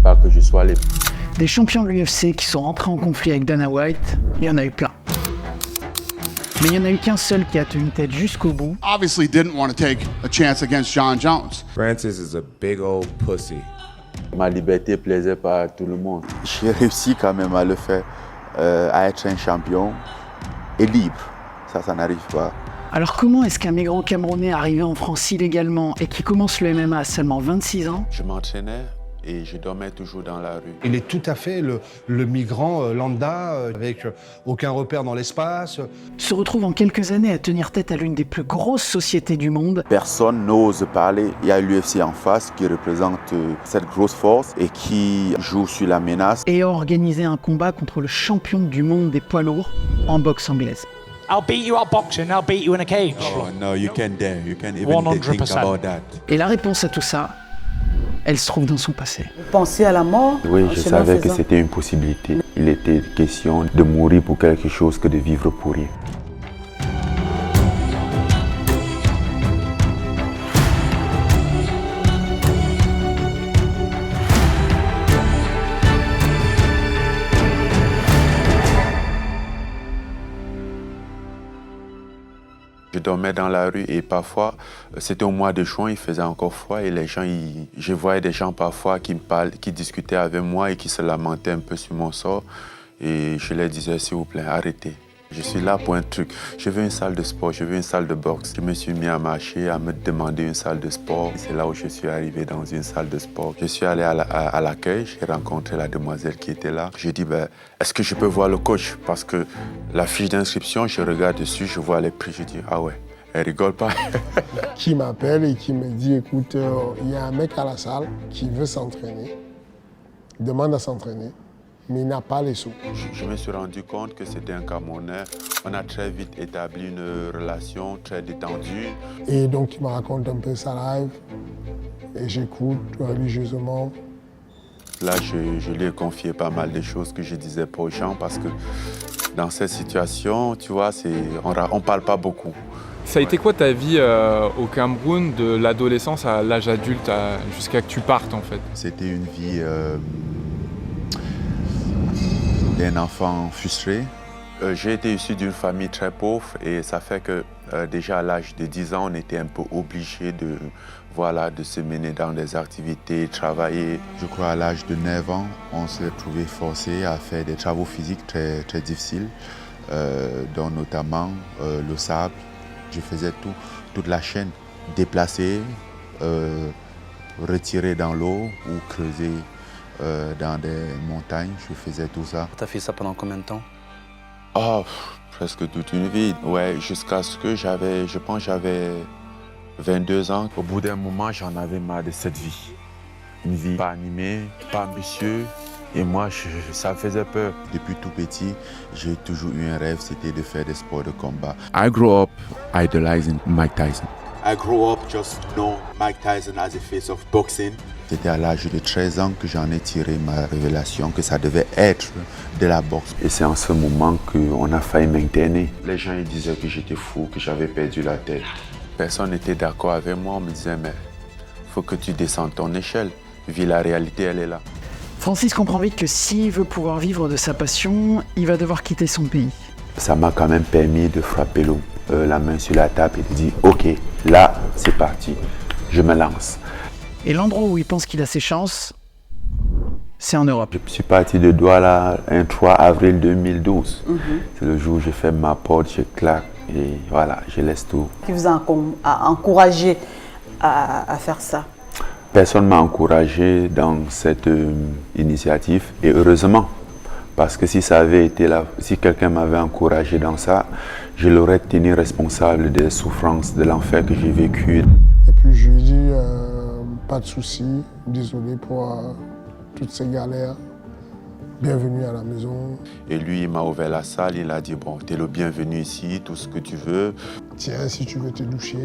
pas que je sois libre. Des champions de l'UFC qui sont rentrés en conflit avec Dana White, il y en a eu plein. Mais il n'y en a eu qu'un seul qui a tenu tête jusqu'au bout. Obviously didn't want to take a chance against John Jones. Francis is a big old pussy. Ma liberté plaisait pas à tout le monde. J'ai réussi quand même à le faire, à être un champion et libre. Ça n'arrive pas. Alors comment est-ce qu'un migrant camerounais arrivé en France illégalement et qui commence le MMA à seulement 26 ans Je m'entraînais et je dormais toujours dans la rue. Il est tout à fait le migrant lambda, avec aucun repère dans l'espace. se retrouve en quelques années à tenir tête à l'une des plus grosses sociétés du monde. Personne n'ose parler. Il y a l'UFC en face qui représente cette grosse force et qui joue sur la menace. Et a organisé un combat contre le champion du monde des poids lourds en boxe anglaise. I'll beat you at boxing, I'll beat you in a cage. Oh no, you can't dare. You can't even 100%. think about that. Et la réponse à tout ça, elle se trouve dans son passé. Penser à la mort. Oui, je savais que c'était une possibilité. Il était question de mourir pour quelque chose que de vivre pour rien. Je dormais dans la rue et parfois, c'était au mois de juin, il faisait encore froid et les gens, je voyais des gens parfois qui discutaient avec moi et qui se lamentaient un peu sur mon sort. Et je leur disais, s'il vous plaît, arrêtez. Je suis là pour un truc. Je veux une salle de sport, je veux une salle de boxe. Je me suis mis à marcher, à me demander une salle de sport. C'est là où je suis arrivé dans une salle de sport. Je suis allé à l'accueil, j'ai rencontré la demoiselle qui était là. J'ai dit, est-ce que je peux voir le coach? Parce que la fiche d'inscription, je regarde dessus, je vois les prix. Je dis, ah ouais, elle rigole pas. Qui m'appelle et qui me dit, écoute, il y a un mec à la salle qui veut s'entraîner, demande à s'entraîner, mais il n'a pas les sous. Je me suis rendu compte que c'était un Camerounais. On a très vite établi une relation très détendue. Et donc, il me raconte un peu sa live et j'écoute religieusement. Là, je lui ai confié pas mal de choses que je disais pas aux gens parce que dans cette situation, tu vois, on parle pas beaucoup. Ça a été quoi ta vie au Cameroun, de l'adolescence à l'âge adulte, jusqu'à que tu partes en fait? C'était une vie d'un enfant frustré. J'ai été issu d'une famille très pauvre et ça fait que déjà à l'âge de 10 ans, on était un peu obligé de se mener dans des activités, travailler. Je crois à l'âge de 9 ans, on s'est trouvé forcé à faire des travaux physiques très, très difficiles, dont notamment le sable. Je faisais toute la chaîne, déplacer, retirer dans l'eau ou creuser dans des montagnes. Je faisais tout ça. Tu as fait ça pendant combien de temps? Oh, presque toute une vie. Ouais, jusqu'à ce que j'avais 22 ans. Au bout d'un moment, j'en avais marre de cette vie. Une vie pas animée, pas ambitieuse. Et moi, ça me faisait peur. Depuis tout petit, j'ai toujours eu un rêve, c'était de faire des sports de combat. I grew up idolizing Mike Tyson. I grew up just knowing Mike Tyson as the face of boxing. C'était à l'âge de 13 ans que j'en ai tiré ma révélation que ça devait être de la boxe. Et c'est en ce moment qu'on a failli m'interner. Les gens ils disaient que j'étais fou, que j'avais perdu la tête. Personne n'était d'accord avec moi. On me disait, mais il faut que tu descendes ton échelle. Vu la réalité, elle est là. Francis comprend vite que s'il veut pouvoir vivre de sa passion, il va devoir quitter son pays. Ça m'a quand même permis de frapper la main sur la table et de dire, OK, là, c'est parti, je me lance. Et l'endroit où il pense qu'il a ses chances, c'est en Europe. Je suis parti de Douala un 3 avril 2012. C'est le jour où je fais ma porte, je claque et voilà, je laisse tout. Qui vous a encouragé à faire ça? Personne ne m'a encouragé dans cette initiative et heureusement, parce que si ça avait été là, si quelqu'un m'avait encouragé dans ça, je l'aurais tenu responsable des souffrances, de l'enfer que j'ai vécu. Et puis je lui ai dit, pas de souci, désolé pour toutes ces galères. Bienvenue à la maison. Et lui, il m'a ouvert la salle, il a dit, bon, t'es le bienvenu ici, tout ce que tu veux. Tiens, si tu veux te doucher,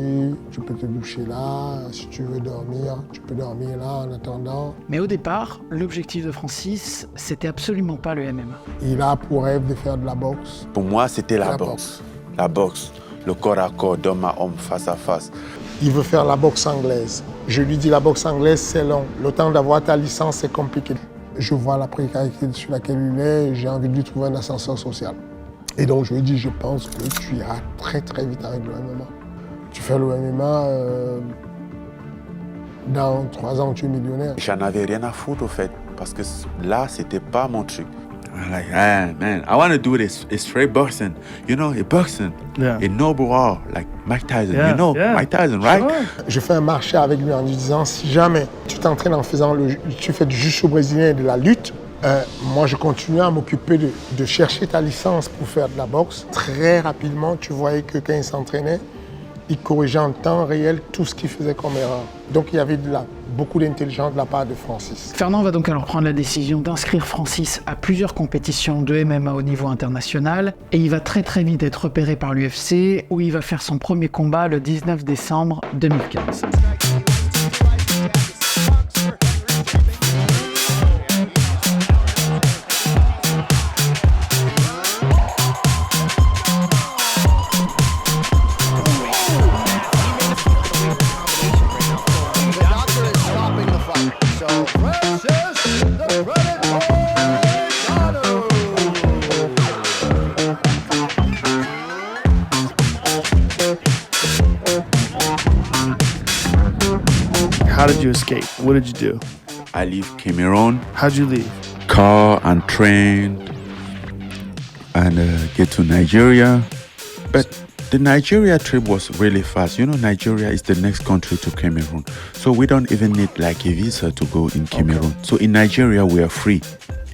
tu peux te doucher là. Si tu veux dormir, tu peux dormir là en attendant. Mais au départ, l'objectif de Francis, c'était absolument pas le MMA. Il a pour rêve de faire de la boxe. Pour moi, c'était la boxe. La boxe, le corps à corps, d'homme à homme, face à face. Il veut faire la boxe anglaise. Je lui dis, la boxe anglaise, c'est long. Le temps d'avoir ta licence, c'est compliqué. Je vois la précarité sur laquelle il est, j'ai envie de lui trouver un ascenseur social. Et donc je lui dis, je pense que tu iras très très vite avec le MMA. Tu fais le MMA, dans 3 ans tu es millionnaire. J'en avais rien à foutre au fait, parce que là, c'était pas mon truc. I'm like, ah, man, I want to do this. It's straight boxing, you know, it's boxing. Yeah. A noble war, like Mike Tyson, Yeah, you know, yeah. Mike Tyson, right? Sure. Je fais un marché avec lui en lui disant, si jamais tu t'entraînes en faisant tu fais du jiu-jitsu brésilien et de la lutte, moi je continue à m'occuper de chercher ta licence pour faire de la boxe. Très rapidement, tu voyais que quand il s'entraînait, il corrigeait en temps réel tout ce qu'il faisait comme erreur. Donc il y avait beaucoup d'intelligence de la part de Francis. Fernand va donc alors prendre la décision d'inscrire Francis à plusieurs compétitions de MMA au niveau international et il va très très vite être repéré par l'UFC où il va faire son premier combat le 19 décembre 2015. How did you escape? What did you do? I leave Cameroon, How'd you leave? car and train, and get to Nigeria. But the Nigeria trip was really fast. You know, Nigeria is the next country to Cameroon. So we don't even need like a visa to go in Cameroon. Okay. So in Nigeria, we are free.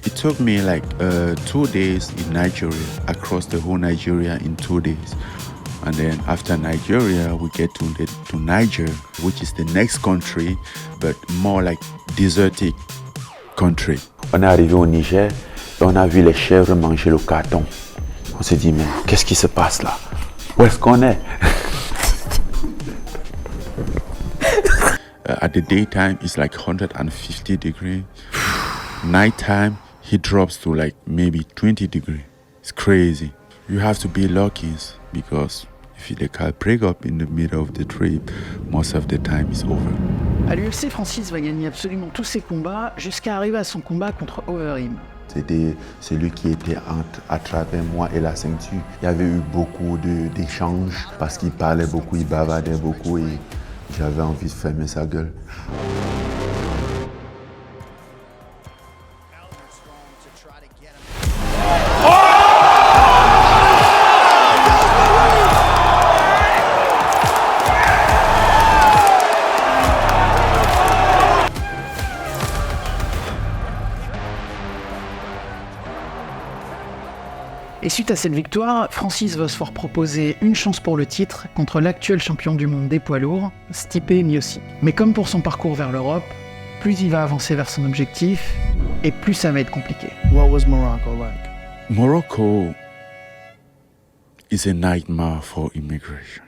It took me like 2 days in Nigeria, across the whole Nigeria in 2 days. And then after Nigeria, we get to Niger, which is the next country, but more like desertic country. On est arrivé au Niger et on a vu les chèvres manger le carton. On s'est dit, mais qu'est-ce qui se passe là? Où est-ce qu'on est? At the daytime, it's like 150 degrees. Nighttime, he drops to like maybe 20 degrees. It's crazy. You have to be lucky because if the car break up in the middle of the trip, most of the time it's over. À l'UFC, Francis va gagner absolument tous ses combats jusqu'à arriver à son combat contre Overeem. C'était celui qui était à travers moi et la ceinture. Il y avait eu beaucoup d'échanges parce qu'il parlait beaucoup, il bavardait beaucoup et j'avais envie de fermer sa gueule. Et suite à cette victoire, Francis va se voir proposer une chance pour le titre contre l'actuel champion du monde des poids lourds, Stipe Miocic. Mais comme pour son parcours vers l'Europe, plus il va avancer vers son objectif, et plus ça va être compliqué. What was Morocco like? Morocco is a nightmare for immigration.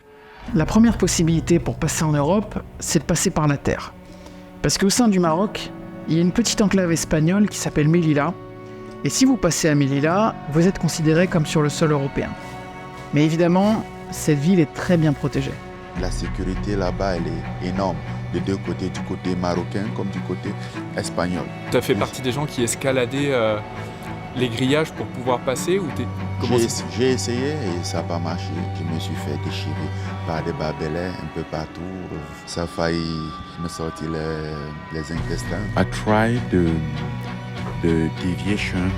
La première possibilité pour passer en Europe, c'est de passer par la terre. Parce qu'au sein du Maroc, il y a une petite enclave espagnole qui s'appelle Melilla, et si vous passez à Melilla, vous êtes considéré comme sur le sol européen. Mais évidemment, cette ville est très bien protégée. La sécurité là-bas, elle est énorme, des deux côtés, du côté marocain comme du côté espagnol. Tu as fait partie des gens qui escaladaient les grillages pour pouvoir passer ou J'ai essayé et ça n'a pas marché. Je me suis fait déchirer par des barbelés un peu partout. Ça a failli me sortir les intestins. I tried the deviation,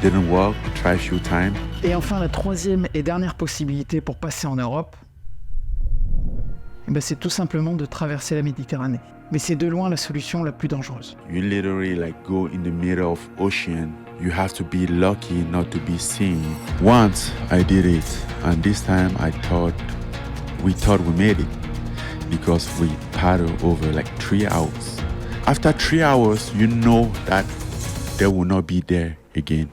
didn't work, tried a few times. Et enfin, la troisième et dernière possibilité pour passer en Europe, c'est tout simplement de traverser la Méditerranée. Mais c'est de loin la solution la plus dangereuse. You literally like go in the middle of ocean. You have to be lucky not to be seen. Once I did it, and this time we thought we made it because we paddled over like 3 hours. After 3 hours, you know that they will not be there again.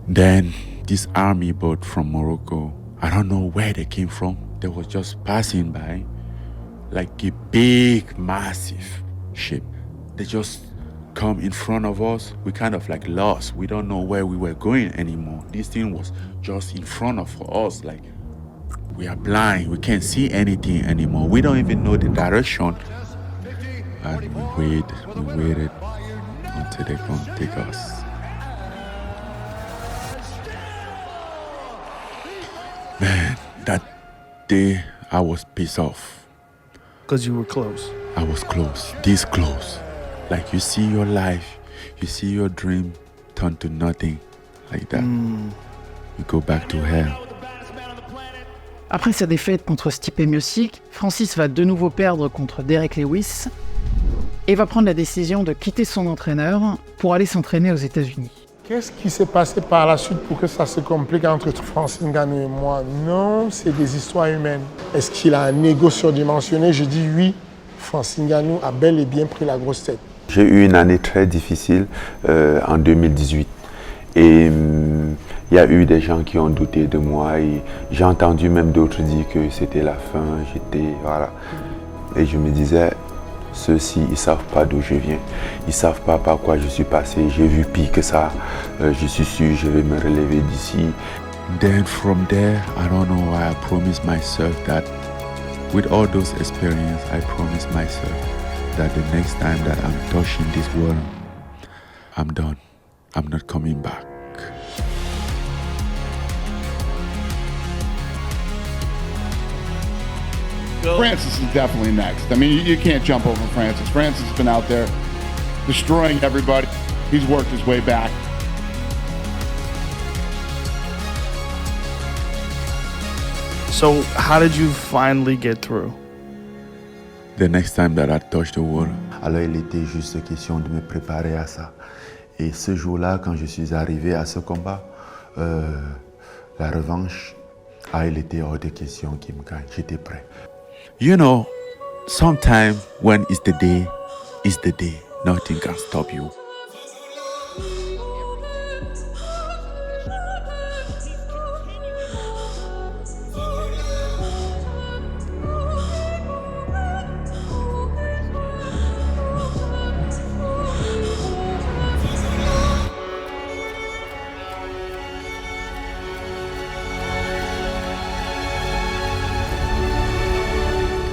Then this army boat from Morocco, I don't know where they came from. They was just passing by like a big, massive ship. They just come in front of us, we kind of like lost. We don't know where we were going anymore. This thing was just in front of us, like we are blind. We can't see anything anymore. We don't even know the direction. And we waited until they come take us. Man, that day I was pissed off. Because you were close. I was close, this close. Like you see your life, you see your dream turn to nothing like that. You go back to hell. Après sa défaite contre Stipe Miocic, Francis va de nouveau perdre contre Derek Lewis et va prendre la décision de quitter son entraîneur pour aller s'entraîner aux États-Unis. Qu'est-ce qui s'est passé par la suite pour que ça se complique entre Francis Ngannou et moi? Non, c'est des histoires humaines. Est-ce qu'il a un ego surdimensionné? Je dis oui. Francis Ngannou a bel et bien pris la grosse tête. J'ai eu une année très difficile en 2018 et il y a eu des gens qui ont douté de moi et j'ai entendu même d'autres dire que c'était la fin, voilà. Et je me disais, ceux-ci, ils ne savent pas d'où je viens, ils ne savent pas par quoi je suis passé, j'ai vu pire que ça, je suis sûr je vais me relever d'ici. Then from there, I don't know why I promised myself that with all those experiences, I promised myself that the next time that I'm touching this world, I'm done. I'm not coming back. Francis is definitely next. I mean, you can't jump over Francis. Francis has been out there destroying everybody. He's worked his way back. So how did you finally get through? The next time that I touch the water. Alors il était juste question de me préparer à ça. Et ce jour-là, quand je suis arrivé à ce combat, la revanche, il était hors de question qu'il me gagne. J'étais prêt. You know, sometimes when it's the day, nothing can stop you.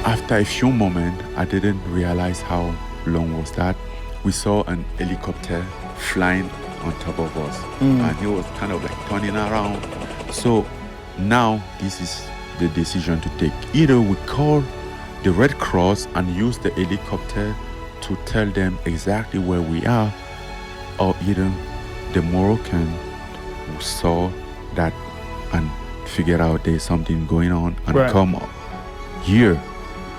After a few moments, I didn't realize how long was that. We saw an helicopter flying on top of us and it was kind of like turning around. So now this is the decision to take. Either we call the Red Cross and use the helicopter to tell them exactly where we are, or either the Moroccan who saw that and figured out there's something going on and come here.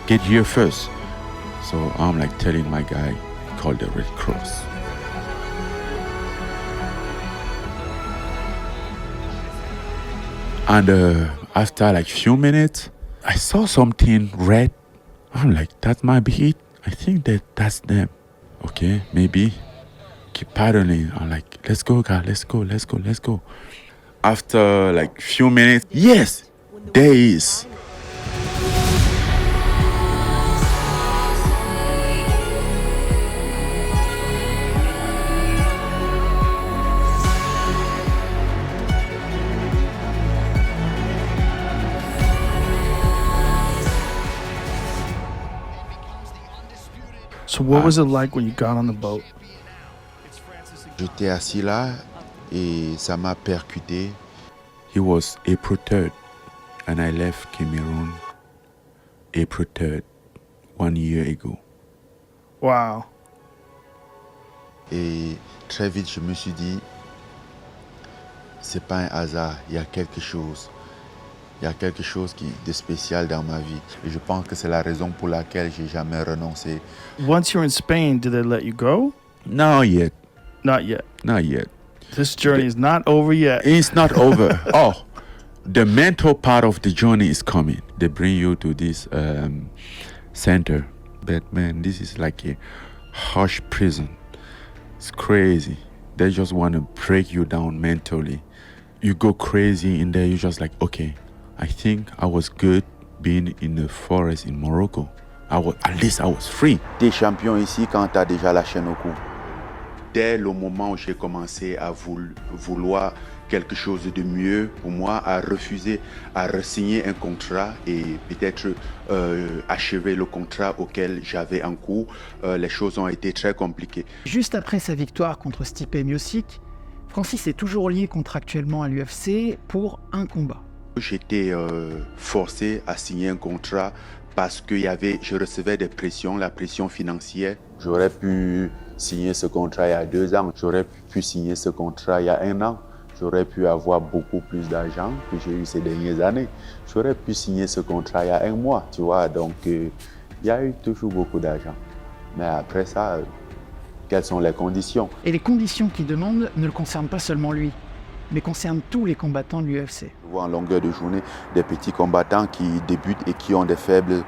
Get here first. So I'm like telling my guy, call the Red Cross. And after like few minutes, I saw something red. I'm like, that might be it. I think that's them. Okay, maybe. Keep paddling. I'm like, let's go, guys, let's go. After like few minutes, yes, there is. So what was it like when you got on the boat? J'étais assis là et ça m'a percuté. He was April 3rd and I left Cameroon April 3rd, 1 year ago. Wow. Et très vite, je me suis dit, c'est pas un hasard, il y a quelque chose. Il y a quelque chose de spécial dans ma vie. Et je pense que c'est la raison pour laquelle j'ai jamais renoncé. Once you're in Spain, did they let you go? Not yet. Not yet. Not yet. This journey is not over yet. It's not over. Oh, the mental part of the journey is coming. They bring you to this center. But man, this is like a harsh prison. It's crazy. They just want to break you down mentally. You go crazy in there. You're just like, okay, I think I was good being in the forest in Morocco. At least I was free. T'es champion ici quand t'as déjà la chaîne au cou. dès le moment où j'ai commencé à vouloir quelque chose de mieux pour moi, à refuser, à re-signer un contrat et peut-être achever le contrat auquel j'avais en cours, les choses ont été très compliquées. Juste après sa victoire contre Stipe Miocic, Francis est toujours lié contractuellement à l'UFC pour un combat. J'étais forcé à signer un contrat parce que je recevais des pressions, la pression financière. J'aurais pu signer ce contrat il y a 2 ans, j'aurais pu signer ce contrat il y a 1 an. J'aurais pu avoir beaucoup plus d'argent que j'ai eu ces dernières années. J'aurais pu signer ce contrat il y a 1 mois, tu vois. Donc, il y a eu toujours beaucoup d'argent. Mais après ça, quelles sont les conditions? Et les conditions qu'il demande ne le concernent pas seulement lui, mais concernent tous les combattants de l'UFC. Je vois en longueur de journée des petits combattants qui débutent et qui ont des faibles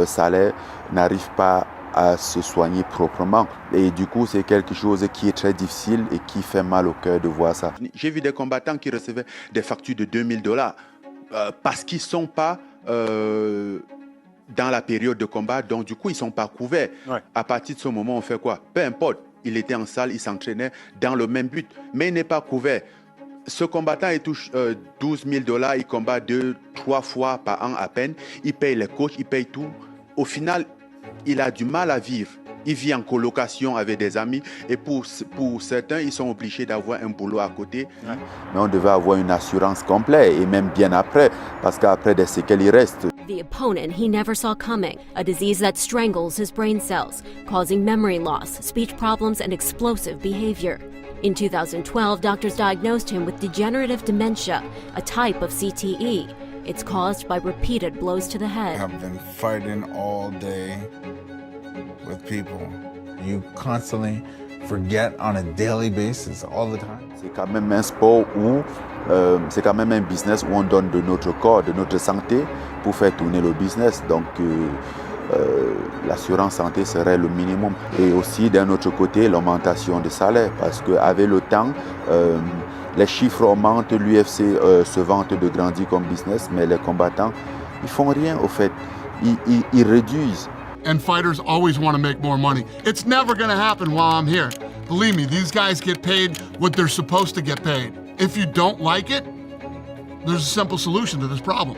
salaires, n'arrivent pas à se soigner proprement. Et du coup, c'est quelque chose qui est très difficile et qui fait mal au cœur de voir ça. J'ai vu des combattants qui recevaient des factures de $2000 parce qu'ils ne sont pas dans la période de combat, donc du coup, ils ne sont pas couverts. Ouais. À partir de ce moment, on fait quoi? Peu importe, il était en salle, il s'entraînait dans le même but, mais il n'est pas couvert. Ce combattant, il touche $12 000, il combat 2-3 fois par an à peine, il paye les coachs, il paye tout. Au final, il a du mal à vivre. Il vit en colocation avec des amis et pour certains, ils sont obligés d'avoir un boulot à côté. Ouais. Mais on devait avoir une assurance complète et même bien après, parce qu'après des séquelles, il reste. The opponent he never saw coming, a disease that strangles his brain cells, causing memory loss, speech problems, and explosive behavior. In 2012, doctors diagnosed him with degenerative dementia, a type of CTE. It's caused by repeated blows to the head. I've been fighting all day with people. You constantly forget on a daily basis, all the time. C'est quand même un sport où, c'est quand même un business où on donne de notre corps, de notre santé pour faire tourner le business. Donc, l'assurance santé serait le minimum. Et aussi, d'un autre côté, l'augmentation de salaire. Parce qu'avec le temps, les chiffres augmentent, l'UFC se vante de grandir comme business, mais les combattants, ils font rien au fait. Ils réduisent. And fighters always want to make more money. It's never going to happen while I'm here. Believe me, these guys get paid what they're supposed to get paid. If you don't like it, there's a simple solution to this problem.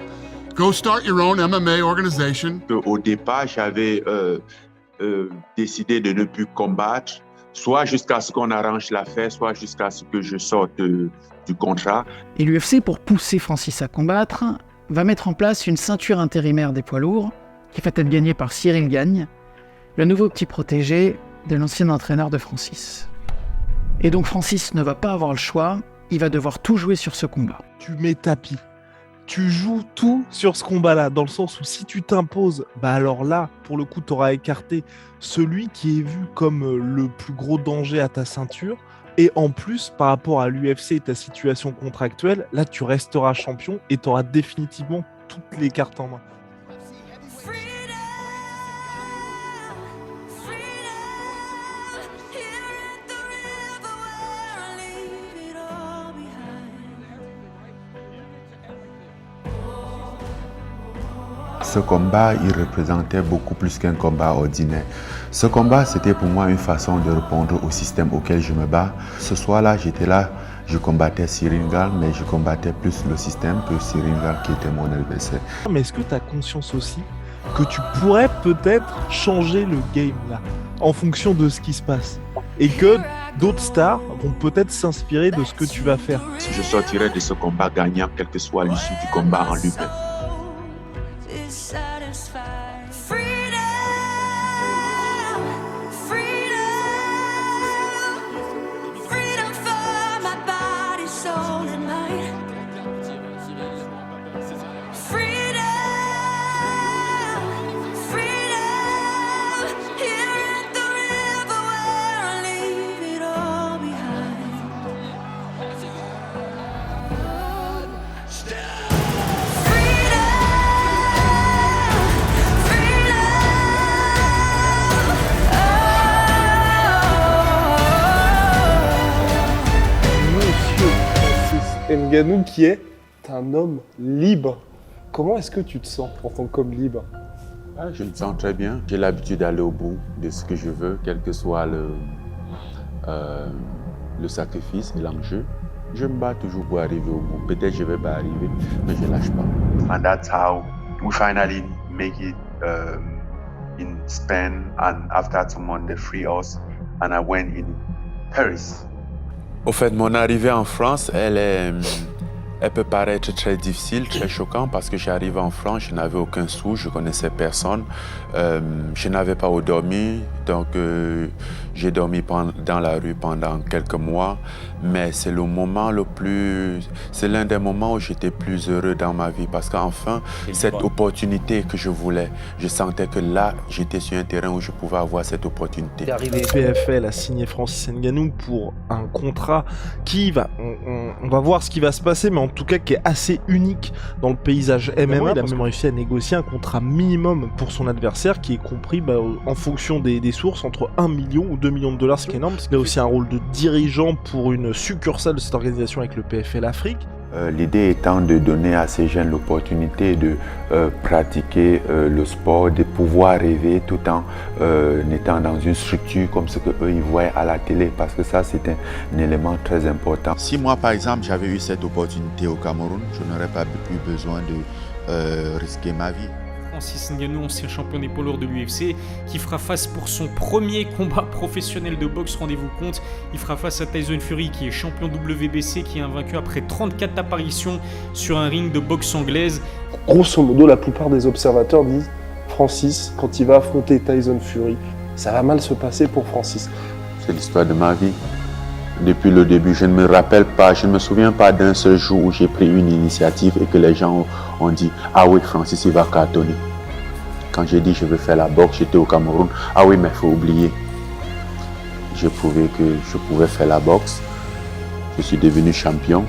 Go start your own MMA organization. Au départ, j'avais décidé de ne plus combattre, soit jusqu'à ce qu'on arrange l'affaire, soit jusqu'à ce que je sorte du contrat. Et l'UFC, pour pousser Francis à combattre, va mettre en place une ceinture intérimaire des poids lourds, qui va être gagnée par Cyril Gagne, le nouveau petit protégé de l'ancien entraîneur de Francis. Et donc Francis ne va pas avoir le choix, il va devoir tout jouer sur ce combat. Tu mets tapis. Tu joues tout sur ce combat-là, dans le sens où si tu t'imposes, bah alors là, pour le coup, tu auras écarté celui qui est vu comme le plus gros danger à ta ceinture. Et en plus, par rapport à l'UFC et ta situation contractuelle, là, tu resteras champion et tu auras définitivement toutes les cartes en main. Ce combat, il représentait beaucoup plus qu'un combat ordinaire. Ce combat, c'était pour moi une façon de répondre au système auquel je me bats. Ce soir-là, j'étais là, je combattais Cyril Gagne, mais je combattais plus le système que Cyril Gagne qui était mon adversaire. Mais est-ce que tu as conscience aussi que tu pourrais peut-être changer le game là, en fonction de ce qui se passe, et que d'autres stars vont peut-être s'inspirer de ce que tu vas faire? Si je sortirais de ce combat gagnant, quelle que soit l'issue du combat en lui-même. Ngannou qui est un homme libre. Comment est-ce que tu te sens en tant qu'homme libre? Je me sens très bien. J'ai l'habitude d'aller au bout de ce que je veux, quel que soit le sacrifice et l'enjeu. Je me bats toujours pour arriver au bout. Peut-être je vais pas arriver, mais je lâche pas. And that's how we finally make it in Spain. And after 2 months, they free us. And I went in Paris. Au fait, mon arrivée en France, elle peut paraître très difficile, très choquante, parce que j'arrive en France, je n'avais aucun sou, je connaissais personne, je n'avais pas où dormir, donc j'ai dormi dans la rue pendant quelques mois, mais c'est l'un des moments où j'étais plus heureux dans ma vie, parce qu'enfin, cette opportunité que je voulais, je sentais que là, j'étais sur un terrain où je pouvais avoir cette opportunité. Le PFL a signé Francis Ngannou pour un contrat qui va, on va voir ce qui va se passer, mais en tout cas qui est assez unique dans le paysage MMA. Il a même réussi à négocier un contrat minimum pour son adversaire qui est compris en fonction des sources entre 1 million ou 2 millions de dollars, ce qui est énorme. Il a aussi un rôle de dirigeant pour une succursale de cette organisation avec le PFL Afrique. L'idée étant de donner à ces jeunes l'opportunité de pratiquer le sport, de pouvoir rêver tout en étant dans une structure comme ce qu'eux ils voient à la télé, parce que ça c'est un élément très important. Si moi par exemple j'avais eu cette opportunité au Cameroun, je n'aurais pas eu besoin de risquer ma vie. Francis Ngannou, ancien champion des poids lourds de l'UFC, qui fera face pour son premier combat professionnel de boxe, rendez-vous compte, il fera face à Tyson Fury, qui est champion WBC, qui est invaincu après 34 apparitions sur un ring de boxe anglaise. Grosso modo, la plupart des observateurs disent Francis, quand il va affronter Tyson Fury, ça va mal se passer pour Francis. C'est l'histoire de ma vie. Depuis le début, je ne me souviens pas d'un seul jour où j'ai pris une initiative et que les gens ont dit « Ah oui, Francis, il va cartonner ». Quand j'ai dit « Je veux faire la boxe », j'étais au Cameroun. « Ah oui, mais il faut oublier ». J'ai prouvé que je pouvais faire la boxe. Je suis devenu champion.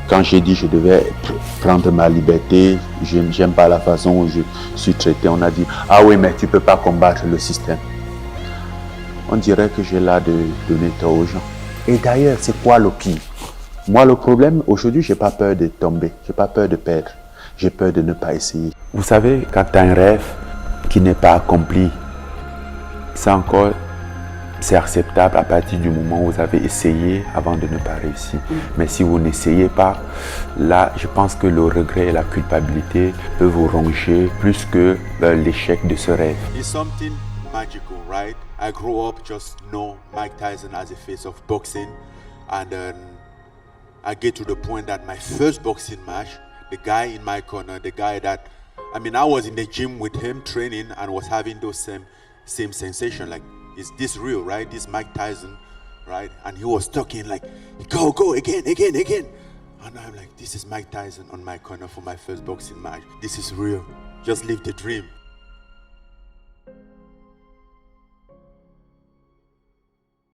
Quand j'ai dit « Je devais prendre ma liberté », j'aime pas la façon où je suis traité. On a dit « Ah oui, mais tu ne peux pas combattre le système ». On dirait que j'ai l'air de donner tort aux gens. Et d'ailleurs, c'est quoi le pire? Moi, le problème, aujourd'hui, j'ai pas peur de tomber, j'ai pas peur de perdre, j'ai peur de ne pas essayer. Vous savez, quand tu as un rêve qui n'est pas accompli, c'est acceptable à partir du moment où vous avez essayé avant de ne pas réussir. Mais si vous n'essayez pas, là, je pense que le regret et la culpabilité peuvent vous ronger plus que l'échec de ce rêve. It's something magical, right? I grew up just know Mike Tyson as a face of boxing, and I get to the point that my first boxing match, the guy in my corner, the guy that, I was in the gym with him training and was having those same sensation, like, is this real, right? This Mike Tyson, right? And he was talking like, go again. And I'm like, this is Mike Tyson on my corner for my first boxing match. This is real. Just live the dream.